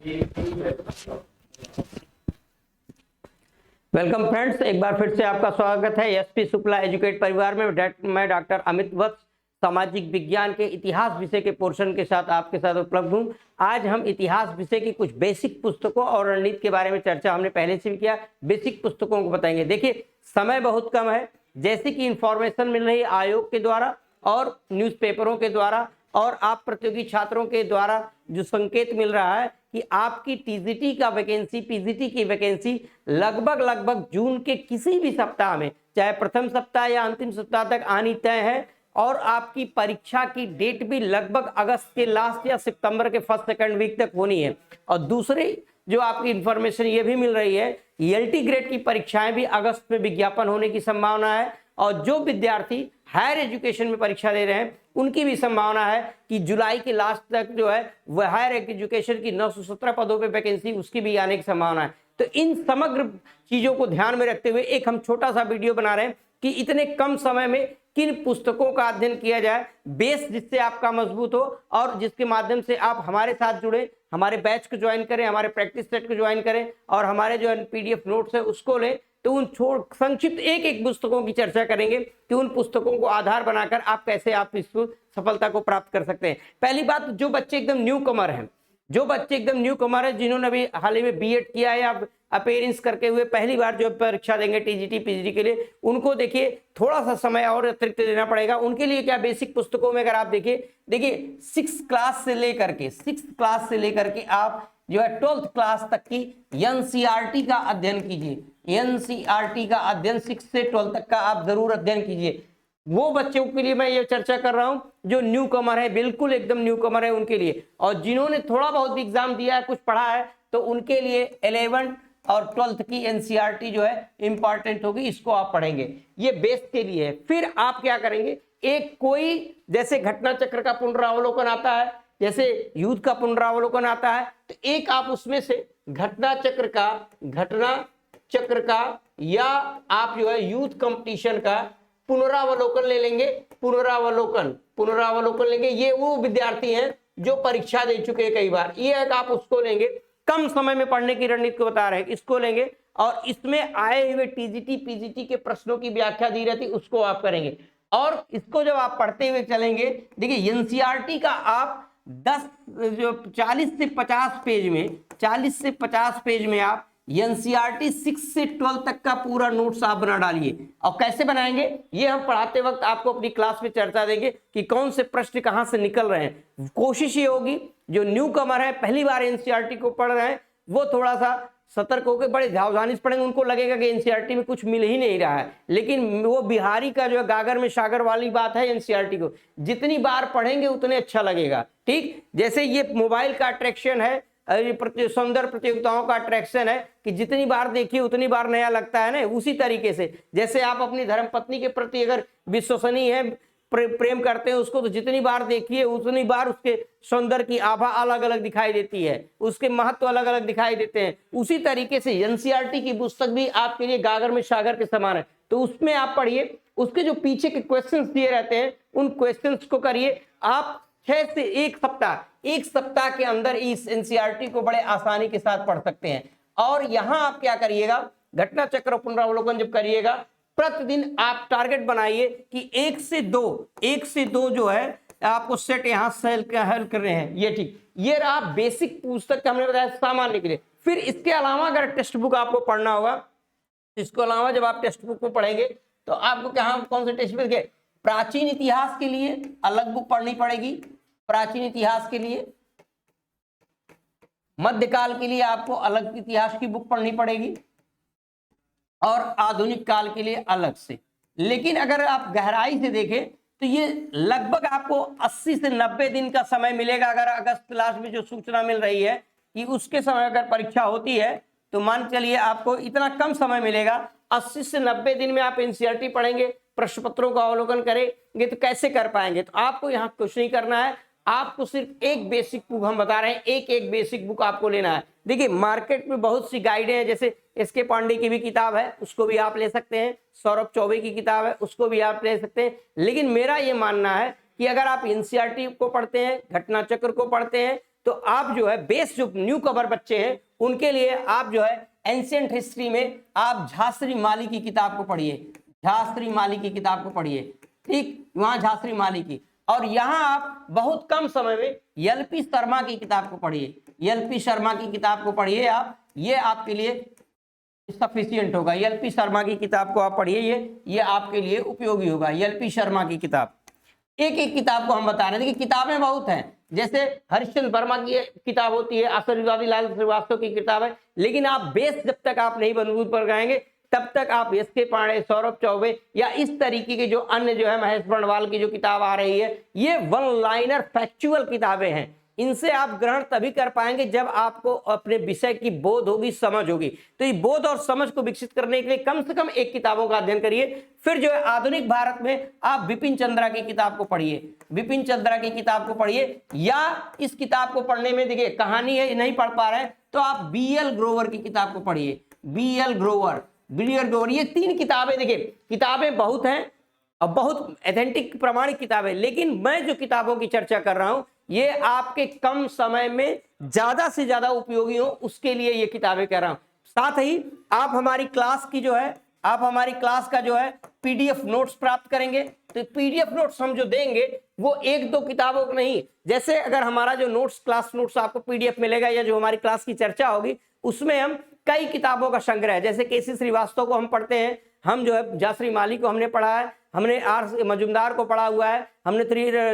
Welcome friends, एक बार फिर से आपका स्वागत है एसपी शुक्ला एजुकेट परिवार में। मैं डॉक्टर अमित वत्स सामाजिक विज्ञान के इतिहास विषय के पोर्शन के साथ आपके साथ उपलब्ध हूं। आज हम इतिहास विषय की कुछ बेसिक पुस्तकों और रणनीति के बारे में चर्चा हमने पहले से भी किया। बेसिक पुस्तकों को बताएंगे। देखिए, समय बहुत कम है, जैसे कि इंफॉर्मेशन मिल रही है आयोग के द्वारा और न्यूज़पेपरों के द्वारा और आप प्रतियोगी छात्रों के द्वारा जो संकेत मिल रहा है कि आपकी टीजीटी का वैकेंसी, पीजीटी की वैकेंसी लगभग जून के किसी भी सप्ताह में, चाहे प्रथम सप्ताह या अंतिम सप्ताह तक आनी तय है। और आपकी परीक्षा की डेट भी लगभग अगस्त के लास्ट या सितंबर के फर्स्ट सेकंड वीक तक होनी है। और दूसरी जो आपकी इंफॉर्मेशन ये भी मिल रही है, एलटी ग्रेड की परीक्षाएं भी अगस्त में विज्ञापन होने की संभावना है। और जो विद्यार्थी हायर एजुकेशन में परीक्षा दे रहे हैं उनकी भी संभावना है कि जुलाई के लास्ट तक जो है वह हायर एजुकेशन की 917 पदों पे वैकेंसी उसकी भी आने की संभावना है। तो इन समग्र चीजों को ध्यान में रखते हुए एक हम छोटा सा वीडियो बना रहे हैं कि इतने कम समय में किन पुस्तकों का अध्ययन किया जाए, बेस जिससे आपका मजबूत हो और जिसके माध्यम से आप हमारे साथ जुड़े, हमारे बैच को ज्वाइन करें, हमारे प्रैक्टिस सेट को ज्वाइन करें और हमारे जो पीडीएफ नोट्स है उसको लें। तो उन संक्षिप्त एक पुस्तकों की चर्चा करेंगे कि उन पुस्तकों को आधार बनाकर आप कैसे आप इस सफलता को प्राप्त कर सकते हैं। पहली बात, जो बच्चे एकदम न्यू कमर हैं, जिन्होंने अभी हाल ही में बीएड किया है या अपीयरेंस करके हुए पहली बार जो परीक्षा देंगे टीजीटी पीजीटी के लिए, उनको देखिए थोड़ा सा समय और अतिरिक्त देना पड़ेगा। उनके लिए क्या बेसिक पुस्तकों में अगर आप देखिए 6th क्लास से लेकर के आप जो है 12th क्लास तक की एनसीईआरटी का अध्ययन कीजिए। एनसीईआरटी का अध्ययन 6 से 12 तक का आप जरूर अध्ययन कीजिए। वो बच्चों के लिए मैं ये चर्चा कर रहा हूं जो न्यू कमर है, बिल्कुल एकदम न्यू कमर है उनके लिए। और जिन्होंने थोड़ा बहुत भी एग्जाम दिया है, कुछ पढ़ा है, तो उनके लिए 11th और 12th की एनसीईआरटी जो है इंपॉर्टेंट होगी, इसको आप पढ़ेंगे। ये बेस के लिए है। फिर आप क्या करेंगे, एक कोई जैसे घटना चक्र का पुनरावलोकन आता है, जैसे युद्ध का पुनरावलोकन आता है, तो एक आप उसमें से घटना चक्र का या आप जो है यूथ कंपटीशन का पुनरावलोकन ले लेंगे। पुनरावलोकन लेंगे। ये वो विद्यार्थी हैं जो परीक्षा दे चुके हैं कई बार, ये एक आप उसको लेंगे। कम समय में पढ़ने की रणनीति को बता रहे हैं, इसको लेंगे। और इसमें आए हुए टीजीटी पीजीटी के प्रश्नों की व्याख्या दी रहती, उसको आप करेंगे। और इसको जब आप पढ़ते हुए चलेंगे, देखिए एनसीईआरटी का आप 40 से 50 पेज में आप एनसीईआरटी 6 से 12 तक का पूरा नोट्स आप बना डालिए। और कैसे बनाएंगे ये हम पढ़ाते वक्त आपको अपनी क्लास में चर्चा देंगे कि कौन से प्रश्न कहां से निकल रहे हैं। कोशिश ये होगी जो न्यू कमर है, पहली बार एनसीईआरटी को पढ़ रहे हैं, वो थोड़ा सा सतर्क होकर बड़े सावधानी से पढ़ेंगे। उनको लगेगा कि एनसीईआरटी में कुछ मिल ही नहीं रहा है, लेकिन वो बिहारी का जो गागर में सागर वाली बात है। एनसीईआरटी को जितनी बार पढ़ेंगे उतने अच्छा लगेगा। ठीक, जैसे ये मोबाइल का अट्रैक्शन है, सौंदर्य प्रतियोगिताओं का अट्रैक्शन है कि जितनी बार देखिए उतनी बार नया लगता है ना। उसी तरीके से जैसे आप अपनी धर्मपत्नी के प्रति अगर विश्वसनीय है, प्रेम करते हैं उसको, तो जितनी बार देखिए उतनी बार उसके सौंदर्य की आभा अलग अलग दिखाई देती है, उसके महत्व अलग अलग दिखाई देते हैं। उसी तरीके से एनसीईआरटी की पुस्तक भी आपके लिए गागर में सागर के समान है। तो उसमें आप पढ़िए, उसके जो पीछे के क्वेश्चंस दिए रहते हैं उन क्वेश्चंस को करिए। आप 6 से 1 सप्ताह के अंदर इस एनसीईआरटी को बड़े आसानी के साथ पढ़ सकते हैं। और यहां आप क्या करिएगा, घटना चक्र पुनरावलोकन जब करिएगा, प्रतिदिन आप टारगेट बनाइए कि 1 से 2 जो है आपको सेट यहां से हल कर रहे हैं। ये ठीक, ये रहा बेसिक पुस्तक हमने बताया सामान्य के लिए। फिर इसके अलावा अगर टेक्स्ट बुक आपको पढ़ना होगा, इसके अलावा जब आप टेक्स्ट बुक को पढ़ेंगे तो आपको क्या कौन से टेक्स्ट बुक है, प्राचीन इतिहास के लिए अलग बुक पढ़नी पड़ेगी। प्राचीन इतिहास के लिए, मध्यकाल के लिए आपको अलग इतिहास की बुक पढ़नी पड़ेगी और आधुनिक काल के लिए अलग से। लेकिन अगर आप गहराई से देखें तो ये लगभग आपको 80 से 90 दिन का समय मिलेगा। अगर अगस्त लास्ट में जो सूचना मिल रही है कि उसके समय अगर परीक्षा होती है तो मान चलिए आपको इतना कम समय मिलेगा। 80 से 90 दिन में आप एनसीईआरटी पढ़ेंगे, प्रश्न पत्रों का अवलोकन करेंगे, तो कैसे कर पाएंगे। तो आपको यहाँ कुछ नहीं करना है, आपको सिर्फ एक बेसिक बुक हम बता रहे हैं, एक बेसिक बुक आपको लेना है। देखिए मार्केट में बहुत सी गाइडें हैं, जैसे एसके पांडे की भी किताब है, उसको भी आप ले सकते हैं। सौरभ चौबे की किताब है, उसको भी आप ले सकते हैं। लेकिन मेरा ये मानना है कि अगर आप एनसीईआरटी को पढ़ते हैं, घटना चक्र को पढ़ते हैं, तो आप जो है बेस जो न्यू कवर बच्चे हैं उनके लिए आप जो है एंशिएंट हिस्ट्री में आप झांसी माली की किताब को पढ़िए, झांसी माली की किताब को पढ़िए, ठीक, वहां झांसी माली की। और यहाँ आप बहुत कम समय में एलपी शर्मा की किताब को पढ़िए, एलपी शर्मा की किताब को पढ़िए आप, ये आपके लिए सफिशियंट होगा। एलपी शर्मा की किताब को आप पढ़िए, ये आपके लिए उपयोगी होगा। एलपी शर्मा की किताब, एक एक किताब को हम बता रहे थे कि किताबें बहुत हैं, जैसे हरिश्चंद्र वर्मा की किताब होती है, आशीर्वादी लाल श्रीवास्तव की किताब है, लेकिन आप बेस जब तक आप नहीं मजबूत कर गएंगे तब तक आप एस.के. पांडे, सौरभ चौबे या इस तरीके के जो अन्य जो है महेश बर्णवाल की जो किताब आ रही है, ये वन लाइनर फैक्चुअल किताबें हैं। इनसे आप ग्रहण तभी कर पाएंगे जब आपको अपने विषय की बोध होगी, समझ होगी। तो ये बोध और समझ को विकसित करने के लिए कम से कम एक किताबों का अध्ययन करिए। फिर जो है आधुनिक भारत में आप बिपिन चंद्रा की किताब को पढ़िए, बिपिन चंद्रा की किताब को पढ़िए, या इस किताब को पढ़ने में देखिए कहानी है, नहीं पढ़ पा रहे हैं तो आप बी.एल. ग्रोवर की किताब को पढ़िए, बी.एल. ग्रोवर, बी.एल. ग्रोवर। ये 3 किताबें, देखिए किताबें बहुत हैं और बहुत ऑथेंटिक प्रमाणिक किताबें, लेकिन मैं जो किताबों की चर्चा कर रहा हूं ये आपके कम समय में ज्यादा से ज्यादा उपयोगी हो उसके लिए ये किताबें कह रहा हूं। साथ ही आप हमारी क्लास की जो है, आप हमारी क्लास का जो है पीडीएफ नोट्स प्राप्त करेंगे। तो पीडीएफ नोट्स हम जो देंगे वो 1-2 किताबों को नहीं, जैसे अगर हमारा जो नोट्स, क्लास नोट्स आपको पीडीएफ मिलेगा या जो हमारी क्लास की चर्चा होगी उसमें हम कई किताबों का संग्रह है, जैसे के.सी. श्रीवास्तव को हम पढ़ते हैं, हम जो है झांसी माली को हमने पढ़ा है, हमने आर मजुमदार को पढ़ा हुआ है, हमने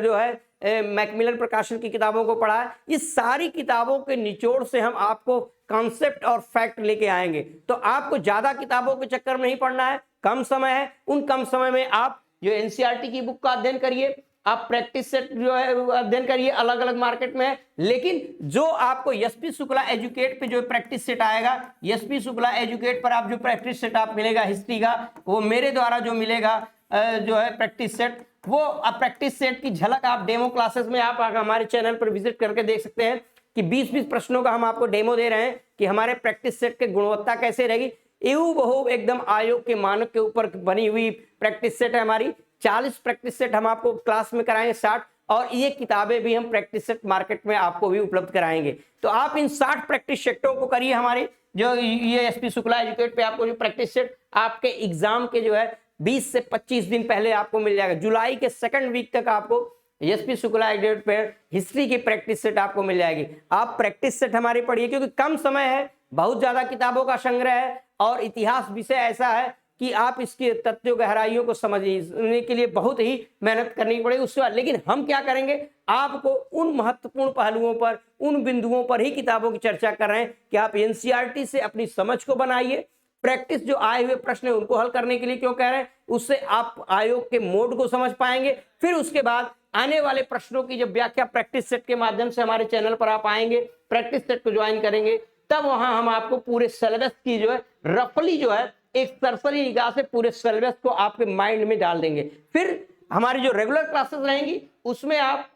जो है मैकमिलन प्रकाशन की किताबों को पढ़ा है। इस सारी किताबों के निचोड़ से हम आपको कॉन्सेप्ट और फैक्ट लेके आएंगे। तो आपको ज्यादा किताबों के चक्कर में नहीं पढ़ना है, कम समय है, उन कम समय में आप जो एनसीईआरटी की बुक का अध्ययन करिए, आप प्रैक्टिस सेट जो है अध्ययन करिए, अलग अलग मार्केट में है। लेकिन जो आपको एसपी शुक्ला एजुकेट पे जो प्रैक्टिस सेट आएगा, एसपी शुक्ला एजुकेट पर आप जो प्रैक्टिस सेट आप मिलेगा हिस्ट्री का, वो मेरे द्वारा जो मिलेगा जो है प्रैक्टिस सेट, वो प्रैक्टिस सेट की झलक आप डेमो क्लासेस में आप हमारे चैनल पर विजिट करके देख सकते हैं कि 20-20 प्रश्नों का हम आपको डेमो दे रहे हैं कि हमारे प्रैक्टिस सेट की गुणवत्ता कैसे रहेगी। एहू एकदम आयोग के मानक के ऊपर बनी हुई प्रैक्टिस सेट है हमारी। 40 प्रैक्टिस सेट हम आपको क्लास में कराएंगे, 60, और ये किताबें भी हम प्रैक्टिस सेट मार्केट में आपको भी उपलब्ध कराएंगे। तो आप इन 60 प्रैक्टिस सेटों को करिए। हमारे जो ये एसपी शुक्ला एजुकेट पे आपको जो प्रैक्टिस सेट आपके एग्जाम के जो है 20 से 25 दिन पहले आपको मिल जाएगा। जुलाई के 2nd वीक तक आपको एसपी शुक्ला एजुकेट पे हिस्ट्री की प्रैक्टिस सेट आपको मिल जाएगी। आप प्रैक्टिस सेट हमारी पढ़िए, क्योंकि कम समय है, बहुत ज्यादा किताबों का संग्रह है, और इतिहास विषय ऐसा है कि आप इसके तथ्यों गहराइयों को समझने के लिए बहुत ही मेहनत करनी पड़ेगी उसके बाद। लेकिन हम क्या करेंगे, आपको उन महत्वपूर्ण पहलुओं पर, उन बिंदुओं पर ही किताबों की चर्चा कर रहे हैं कि आप एनसीईआरटी से अपनी समझ को बनाइए। प्रैक्टिस जो आए हुए प्रश्न है उनको हल करने के लिए क्यों कह रहे हैं, उससे आप आयोग के मोड को समझ पाएंगे। फिर उसके बाद आने वाले प्रश्नों की जब व्याख्या प्रैक्टिस सेट के माध्यम से हमारे चैनल पर आप आएंगे, प्रैक्टिस सेट को ज्वाइन करेंगे, तब वहां हम आपको पूरे सिलेबस की जो है रफली जो है एक सरसरी निगाह से पूरे सिलेबस को आपके माइंड में डाल देंगे। फिर हमारी जो रेगुलर क्लासेस रहेंगी उसमें आप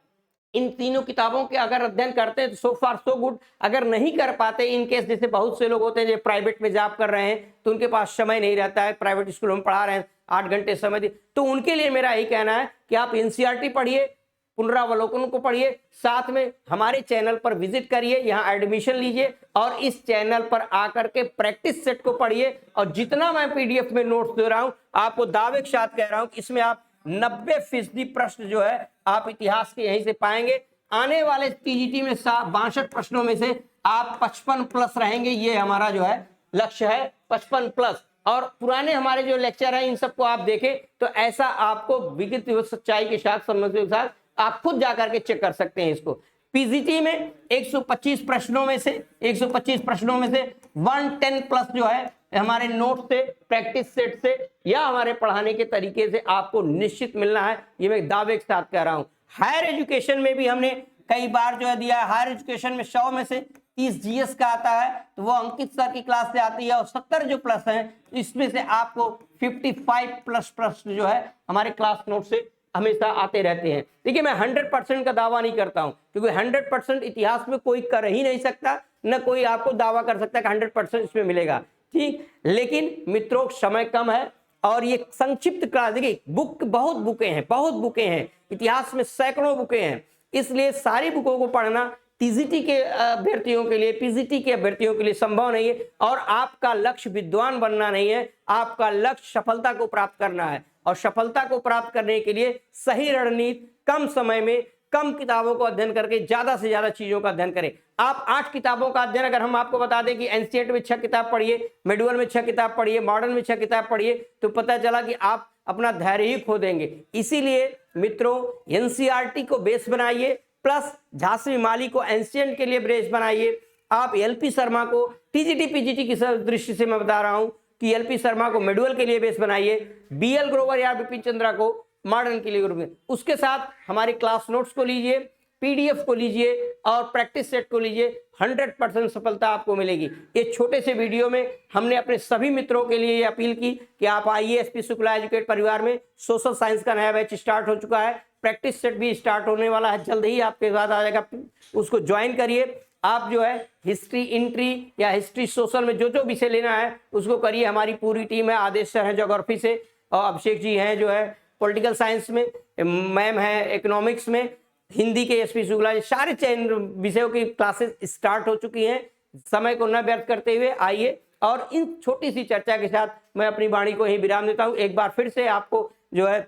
इन तीनों किताबों के अगर अध्ययन करते हैं तो सो फार सो गुड। अगर नहीं कर पाते, इन केस जैसे बहुत से लोग होते हैं जो प्राइवेट में जॉब कर रहे हैं तो उनके पास समय नहीं रहता है, प्राइवेट स्कूलों में पढ़ा रहे हैं 8 घंटे समय दी, तो उनके लिए मेरा यही कहना है कि आप एनसीईआरटी पढ़िए, पुनरावलोकन को पढ़िए, साथ में हमारे चैनल पर विजिट करिए, यहाँ एडमिशन लीजिए और इस चैनल पर आकर के प्रैक्टिस सेट को पढ़िए। और जितना मैं पीडीएफ में नोट्स दे रहा हूं, आपको दावे के साथ कह रहा हूं कि इसमें आप 90% प्रश्न जो है आप इतिहास के यहीं से पाएंगे। आने वाले टीजीटी में 62 प्रश्नों में से आप 55+ रहेंगे, ये हमारा जो है लक्ष्य है, 55+। और पुराने हमारे जो लेक्चर हैं इन सबको आप देखें तो ऐसा आपको विगत सच्चाई के साथ, समझ के साथ आप खुद जाकर के चेक कर सकते हैं इसको। पीजीटी में 125 प्रश्नों में से 110+ जो है हमारे नोट से, प्रैक्टिस सेट से या हमारे पढ़ाने के तरीके से आपको निश्चित मिलना है, ये मैं दावे के साथ कह रहा हूं। हायर एजुकेशन में भी हमने कई बार जो है दिया है। हायर एजुकेशन में 100 में से 30 जीएस का आता है, तो वो अंकित सर की क्लास से आती है, और 70 जो प्लस है इसमें से आपको 55+ प्रश्न जो है हमारे क्लास नोट से हमेशा आते रहते हैं। देखिए मैं 100% का दावा नहीं करता हूं, क्योंकि 100% इतिहास में कोई कर ही नहीं सकता, न कोई आपको दावा कर सकता कि 100% इसमें मिलेगा, ठीक। लेकिन मित्रों समय कम है और ये संक्षिप्त क्लास, देखिए बहुत बुकें हैं इतिहास में, सैकड़ों बुकें हैं, इसलिए सारी बुकों को पढ़ना टीजीटी के अभ्यर्थियों के लिए, पीजीटी के अभ्यर्थियों के लिए संभव नहीं है। और आपका लक्ष्य विद्वान बनना नहीं है, आपका लक्ष्य सफलता को प्राप्त करना है। और सफलता को प्राप्त करने के लिए सही रणनीति, कम समय में कम किताबों को अध्ययन करके ज्यादा से ज्यादा चीजों का अध्ययन करें। आप 8 किताबों का अध्ययन, अगर हम आपको बता दें कि एनसीईआरटी में 6 किताब पढ़िए, मेडुअल में 6 किताब पढ़िए, मॉडर्न में 6 किताब पढ़िए, तो पता चला कि आप अपना धैर्य ही खो देंगे। इसीलिए मित्रों एनसीईआरटी को बेस बनाइए, प्लस झांसी माली को एंशिएंट के लिए बेस बनाइए। आप एलपी शर्मा को टीजीटी पीजीटी की दृष्टि से मैं बता रहा हूं कि एलपी शर्मा को मेडुअल के लिए बेस बनाइए, बीएल ग्रोवर या बिपिन चंद्रा को मॉडर्न के लिए ग्रुप में। उसके साथ हमारे क्लास नोट्स को लीजिए, पीडीएफ को लीजिए और प्रैक्टिस सेट को लीजिए, 100% सफलता आपको मिलेगी। ये छोटे से वीडियो में हमने अपने सभी मित्रों के लिए अपील की कि आप आइए एसपी शुक्ला एजुकेट परिवार में। सोशल साइंस का नया बैच स्टार्ट हो चुका है, प्रैक्टिस सेट भी स्टार्ट होने वाला है, जल्द ही आपके पास आ जाएगा, उसको ज्वाइन करिए। आप जो है हिस्ट्री इंट्री या हिस्ट्री सोशल में जो विषय लेना है उसको करिए। हमारी पूरी टीम है, आदेश सर है ज्योग्राफी से, और अभिषेक जी हैं जो है पॉलिटिकल साइंस में, मैम है इकोनॉमिक्स में, हिंदी के एसपी शुक्ला जी, सारे चयन विषयों की क्लासेस स्टार्ट हो चुकी हैं। समय को न व्यर्थ करते हुए आइए। और इन छोटी सी चर्चा के साथ मैं अपनी वाणी को यहीं विराम देता हूं। एक बार फिर से आपको जो है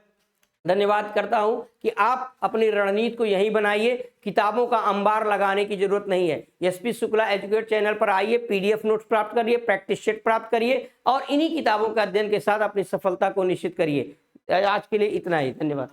धन्यवाद करता हूं कि आप अपनी रणनीति को यही बनाइए, किताबों का अंबार लगाने की जरूरत नहीं है। एसपी शुक्ला एजुकेट चैनल पर आइए, पीडीएफ नोट्स प्राप्त करिए, प्रैक्टिस सेट प्राप्त करिए और इन्हीं किताबों के अध्ययन के साथ अपनी सफलता को निश्चित करिए। आज के लिए इतना ही, धन्यवाद।